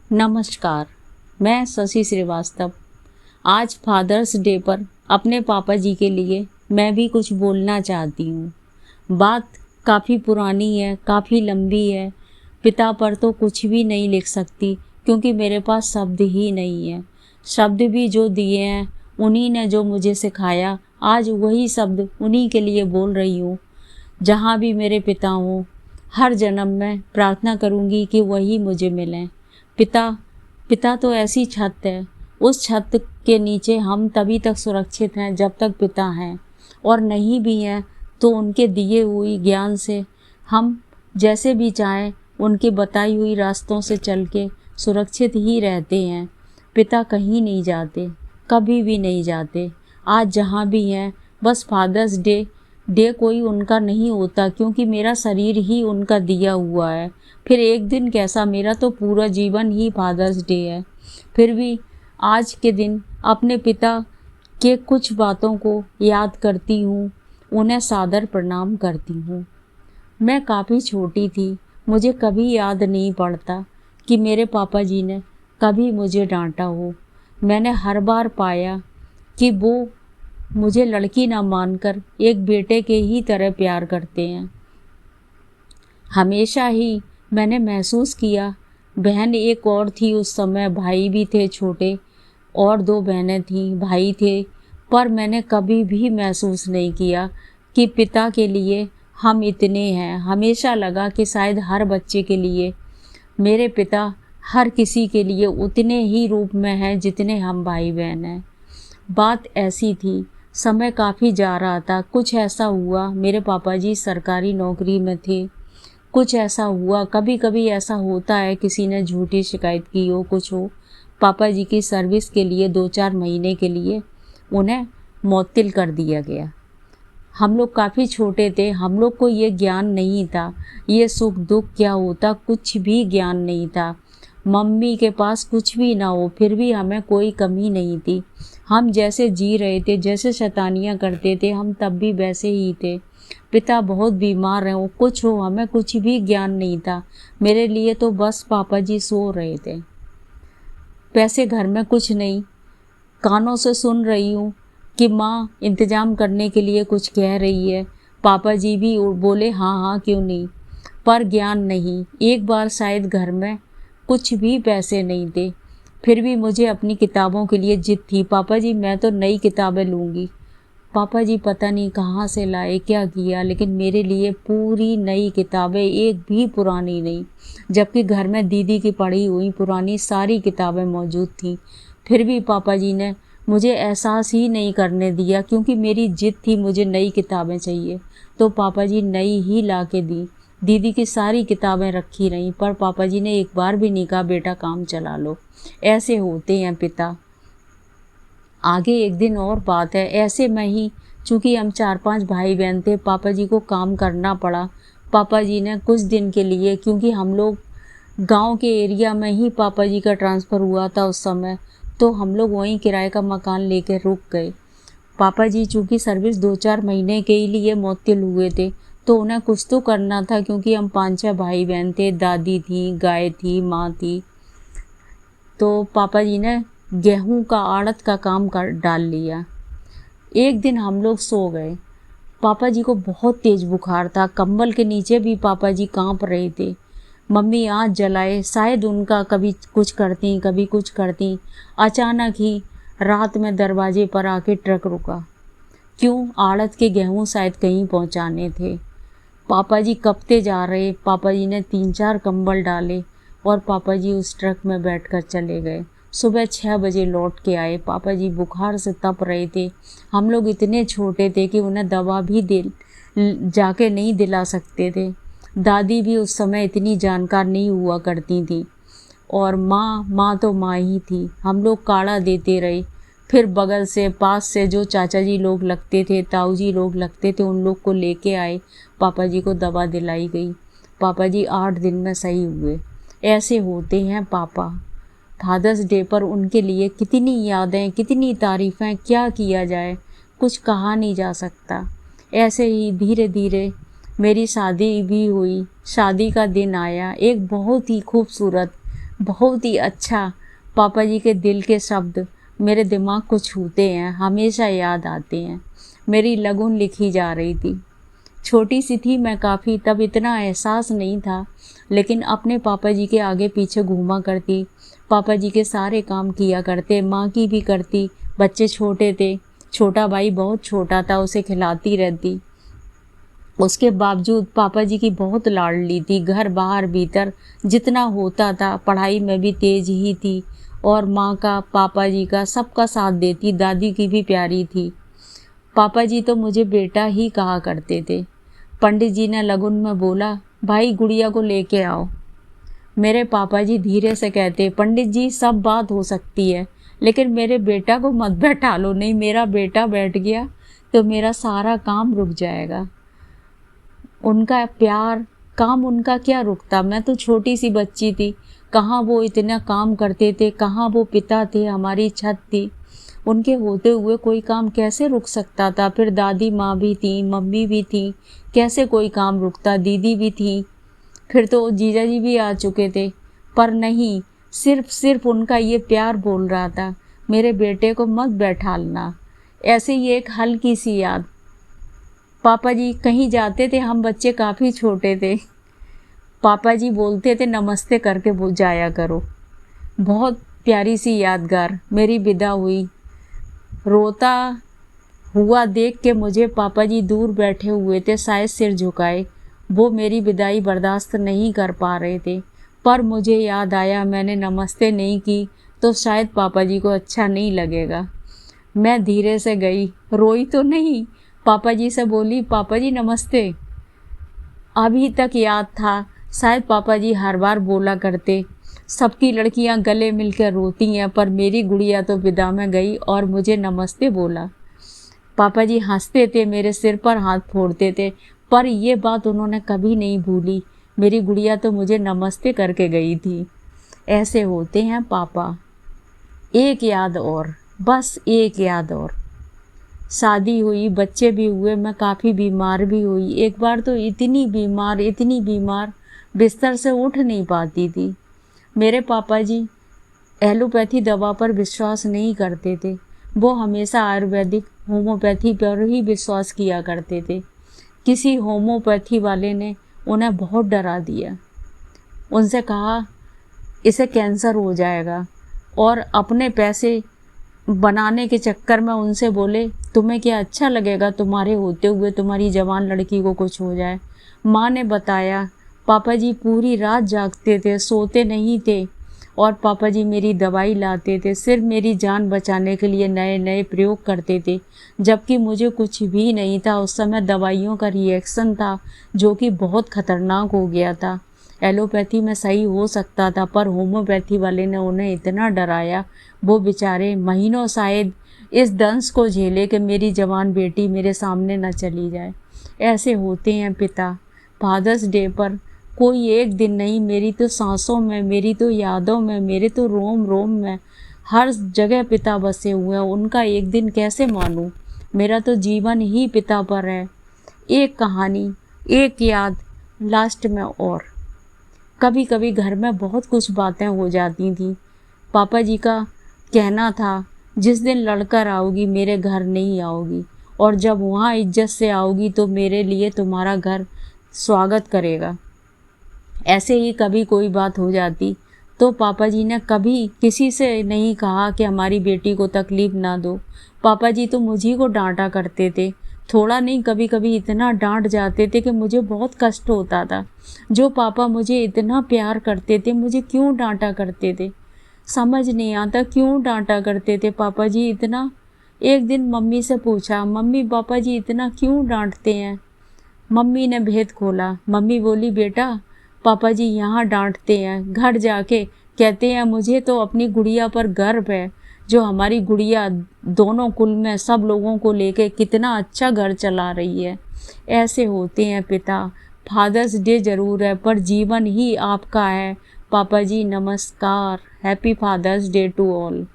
नमस्कार। मैं शशि श्रीवास्तव। आज फादर्स डे पर अपने पापा जी के लिए मैं भी कुछ बोलना चाहती हूँ। बात काफ़ी पुरानी है, काफ़ी लंबी है। पिता पर तो कुछ भी नहीं लिख सकती क्योंकि मेरे पास शब्द ही नहीं है। शब्द भी जो दिए हैं उन्हीं ने जो मुझे सिखाया, आज वही शब्द उन्हीं के लिए बोल रही हूँ। जहाँ भी मेरे पिता हों, हर जन्म में प्रार्थना करूँगी कि वही मुझे मिलें। पिता तो ऐसी छत है, उस छत के नीचे हम तभी तक सुरक्षित हैं जब तक पिता हैं, और नहीं भी हैं तो उनके दिए हुई ज्ञान से हम जैसे भी चाहें उनकी बताई हुई रास्तों से चल के सुरक्षित ही रहते हैं। पिता कहीं नहीं जाते, कभी भी नहीं जाते। आज जहाँ भी हैं बस फादर्स डे कोई उनका नहीं होता क्योंकि मेरा शरीर ही उनका दिया हुआ है। फिर एक दिन कैसा, मेरा तो पूरा जीवन ही फादर्स डे है। फिर भी आज के दिन अपने पिता के कुछ बातों को याद करती हूँ, उन्हें सादर प्रणाम करती हूँ। मैं काफ़ी छोटी थी, मुझे कभी याद नहीं पड़ता कि मेरे पापा जी ने कभी मुझे डांटा हो। मैंने हर बार पाया कि वो मुझे लड़की ना मानकर एक बेटे के ही तरह प्यार करते हैं। हमेशा ही मैंने महसूस किया, बहन एक और थी उस समय, भाई भी थे छोटे, और 2 बहनें थीं, भाई थे, पर मैंने कभी भी महसूस नहीं किया कि पिता के लिए हम इतने हैं। हमेशा लगा कि शायद हर बच्चे के लिए मेरे पिता हर किसी के लिए उतने ही रूप में हैं जितने हम भाई बहन हैं। बात ऐसी थी, समय काफ़ी जा रहा था, कुछ ऐसा हुआ, मेरे पापा जी सरकारी नौकरी में थे। कुछ ऐसा हुआ, कभी कभी ऐसा होता है, किसी ने झूठी शिकायत की हो, कुछ हो, पापा जी की सर्विस के लिए 2-4 महीने के लिए उन्हें मुअत्तल कर दिया गया। हम लोग काफ़ी छोटे थे, हम लोग को ये ज्ञान नहीं था, ये सुख दुख क्या होता कुछ भी ज्ञान नहीं था। मम्मी के पास कुछ भी ना हो फिर भी हमें कोई कमी नहीं थी। हम जैसे जी रहे थे, जैसे शैतानियाँ करते थे, हम तब भी वैसे ही थे। पिता बहुत बीमार हैं, वो कुछ हो, हमें कुछ भी ज्ञान नहीं था। मेरे लिए तो बस पापा जी सो रहे थे। पैसे घर में कुछ नहीं, कानों से सुन रही हूँ कि माँ इंतज़ाम करने के लिए कुछ कह रही है। पापा जी भी बोले हाँ हाँ क्यों नहीं, पर ज्ञान नहीं। एक बार शायद घर में कुछ भी पैसे नहीं थे, फिर भी मुझे अपनी किताबों के लिए जिद थी, पापा जी मैं तो नई किताबें लूँगी। पापा जी पता नहीं कहाँ से लाए, क्या किया, लेकिन मेरे लिए पूरी नई किताबें, एक भी पुरानी नहीं, जबकि घर में दीदी की पढ़ी हुई पुरानी सारी किताबें मौजूद थीं। फिर भी पापा जी ने मुझे एहसास ही नहीं करने दिया क्योंकि मेरी जिद थी, मुझे नई किताबें चाहिए, तो पापा जी नई ही ला के दी। दीदी की सारी किताबें रखी रहीं, पर पापा जी ने एक बार भी नहीं कहा बेटा काम चला लो। ऐसे होते हैं पिता। आगे एक दिन और बात है, ऐसे में ही चूँकि हम 4-5 भाई बहन थे, पापा जी को काम करना पड़ा। पापा जी ने कुछ दिन के लिए, क्योंकि हम लोग गांव के एरिया में ही पापा जी का ट्रांसफ़र हुआ था उस समय, तो हम लोग वहीं किराए का मकान लेकर रुक गए। पापा जी चूँकि सर्विस 2-4 महीने के लिए मुअत्तल हुए थे, तो उन्हें कुछ तो करना था क्योंकि हम 5-6 भाई बहन थे, दादी थी, गाय थी, माँ थी। तो पापा जी ने गेहूं का आड़त का काम कर डाल लिया। एक दिन हम लोग सो गए, पापा जी को बहुत तेज़ बुखार था, कंबल के नीचे भी पापा जी कांप रहे थे। मम्मी आँच जलाए, शायद उनका कभी कुछ करती कभी कुछ करती। अचानक ही रात में दरवाजे पर आके ट्रक रुका। क्यों? आड़त के गेहूं शायद कहीं पहुंचाने थे। पापा जी कँपते जा रहे, पापा जी ने 3-4 कंबल डाले और पापा जी उस ट्रक में बैठकर चले गए। सुबह 6 बजे लौट के आए। पापा जी बुखार से तप रहे थे। हम लोग इतने छोटे थे कि उन्हें दवा भी जाके नहीं दिला सकते थे। दादी भी उस समय इतनी जानकार नहीं हुआ करती थी, और माँ तो माँ ही थी। हम लोग काढ़ा देते रहे, फिर बगल से पास से जो चाचा जी लोग लगते थे, ताऊ जी लोग लगते थे, उन लोग को लेके आए, पापा जी को दवा दिलाई गई। पापा जी 8 दिन में सही हुए। ऐसे होते हैं पापा। फादर्स डे पर उनके लिए कितनी यादें, कितनी तारीफ़ें, क्या किया जाए, कुछ कहा नहीं जा सकता। ऐसे ही धीरे धीरे मेरी शादी भी हुई। शादी का दिन आया, एक बहुत ही खूबसूरत बहुत ही अच्छा पापा जी के दिल के शब्द मेरे दिमाग को छूते हैं, हमेशा याद आते हैं। मेरी लगन लिखी जा रही थी। छोटी सी थी मैं काफ़ी, तब इतना एहसास नहीं था, लेकिन अपने पापा जी के आगे पीछे घूमा करती, पापा जी के सारे काम किया करते, माँ की भी करती। बच्चे छोटे थे, छोटा भाई बहुत छोटा था, उसे खिलाती रहती। उसके बावजूद पापा जी की बहुत लाडली थी, घर बाहर भीतर जितना होता था, पढ़ाई में भी तेज ही थी और माँ का, पापा जी का, सबका साथ देती। दादी की भी प्यारी थी। पापा जी तो मुझे बेटा ही कहा करते थे। पंडित जी ने लगन में बोला, भाई गुड़िया को लेके आओ। मेरे पापा जी धीरे से कहते, पंडित जी सब बात हो सकती है, लेकिन मेरे बेटा को मत बैठा लो, नहीं मेरा बेटा बैठ गया तो मेरा सारा काम रुक जाएगा। उनका प्यार, काम उनका क्या रुकता, मैं तो छोटी सी बच्ची थी, कहाँ वो इतना काम करते थे, कहाँ वो पिता थे, हमारी छत थी। उनके होते हुए कोई काम कैसे रुक सकता था। फिर दादी माँ भी थी, मम्मी भी थी, कैसे कोई काम रुकता, दीदी भी थी, फिर तो जीजा जी भी आ चुके थे। पर नहीं, सिर्फ उनका ये प्यार बोल रहा था, मेरे बेटे को मत बैठालना। ऐसे ही एक हल्की सी याद, पापा जी कहीं जाते थे, हम बच्चे काफ़ी छोटे थे, पापा जी बोलते थे नमस्ते करके जाया करो। बहुत प्यारी सी यादगार। मेरी विदा हुई, रोता हुआ देख के मुझे पापा जी दूर बैठे हुए थे, शायद सिर झुकाए। वो मेरी विदाई बर्दाश्त नहीं कर पा रहे थे, पर मुझे याद आया मैंने नमस्ते नहीं की तो शायद पापा जी को अच्छा नहीं लगेगा। मैं धीरे से गई, रोई तो नहीं, पापा जी से बोली, पापा जी नमस्ते। अभी तक याद था, शायद पापा जी हर बार बोला करते, सबकी लड़कियां गले मिलकर रोती हैं, पर मेरी गुड़िया तो विदा में गई और मुझे नमस्ते बोला। पापा जी हंसते थे, मेरे सिर पर हाथ फोड़ते थे, पर ये बात उन्होंने कभी नहीं भूली, मेरी गुड़िया तो मुझे नमस्ते करके गई थी। ऐसे होते हैं पापा। एक याद और, बस एक याद और। शादी हुई, बच्चे भी हुए, मैं काफ़ी बीमार भी हुई। एक बार तो इतनी बीमार बिस्तर से उठ नहीं पाती थी। मेरे पापा जी एलोपैथी दवा पर विश्वास नहीं करते थे, वो हमेशा आयुर्वेदिक होम्योपैथी पर ही विश्वास किया करते थे। किसी होम्योपैथी वाले ने उन्हें बहुत डरा दिया, उनसे कहा इसे कैंसर हो जाएगा, और अपने पैसे बनाने के चक्कर में उनसे बोले, तुम्हें क्या अच्छा लगेगा तुम्हारे होते हुए तुम्हारी जवान लड़की को कुछ हो जाए। माँ ने बताया, पापा जी पूरी रात जागते थे, सोते नहीं थे, और पापा जी मेरी दवाई लाते थे, सिर्फ मेरी जान बचाने के लिए नए नए प्रयोग करते थे, जबकि मुझे कुछ भी नहीं था। उस समय दवाइयों का रिएक्शन था जो कि बहुत ख़तरनाक हो गया था। एलोपैथी में सही हो सकता था, पर होम्योपैथी वाले ने उन्हें इतना डराया, वो बेचारे महीनों शायद इस दंश को झेले कि मेरी जवान बेटी मेरे सामने न चली जाए। ऐसे होते हैं पिता। फादर्स डे पर कोई एक दिन नहीं, मेरी तो सांसों में, मेरी तो यादों में, मेरे तो रोम रोम में हर जगह पिता बसे हुए हैं। उनका एक दिन कैसे मानूं? मेरा तो जीवन ही पिता पर है। एक कहानी, एक याद लास्ट में और। कभी कभी घर में बहुत कुछ बातें हो जाती थी। पापा जी का कहना था, जिस दिन लड़कर आओगी मेरे घर नहीं आओगी, और जब वहाँ इज्जत से आओगी तो मेरे लिए तुम्हारा घर स्वागत करेगा। ऐसे ही कभी कोई बात हो जाती तो पापा जी ने कभी किसी से नहीं कहा कि हमारी बेटी को तकलीफ़ ना दो। पापा जी तो मुझी को डांटा करते थे, थोड़ा नहीं कभी कभी इतना डांट जाते थे कि मुझे बहुत कष्ट होता था। जो पापा मुझे इतना प्यार करते थे, मुझे क्यों डांटा करते थे? समझ नहीं आता क्यों डांटा करते थे पापा जी इतना। एक दिन मम्मी से पूछा, मम्मी पापा जी इतना क्यों डांटते हैं? मम्मी ने भेद खोला। मम्मी बोली, बेटा पापा जी यहाँ डांटते हैं, घर जाके कहते हैं मुझे तो अपनी गुड़िया पर गर्व है, जो हमारी गुड़िया दोनों कुल में सब लोगों को लेके कितना अच्छा घर चला रही है। ऐसे होते हैं पिता। फादर्स डे ज़रूर है, पर जीवन ही आपका है। पापा जी नमस्कार। Happy father's day to all.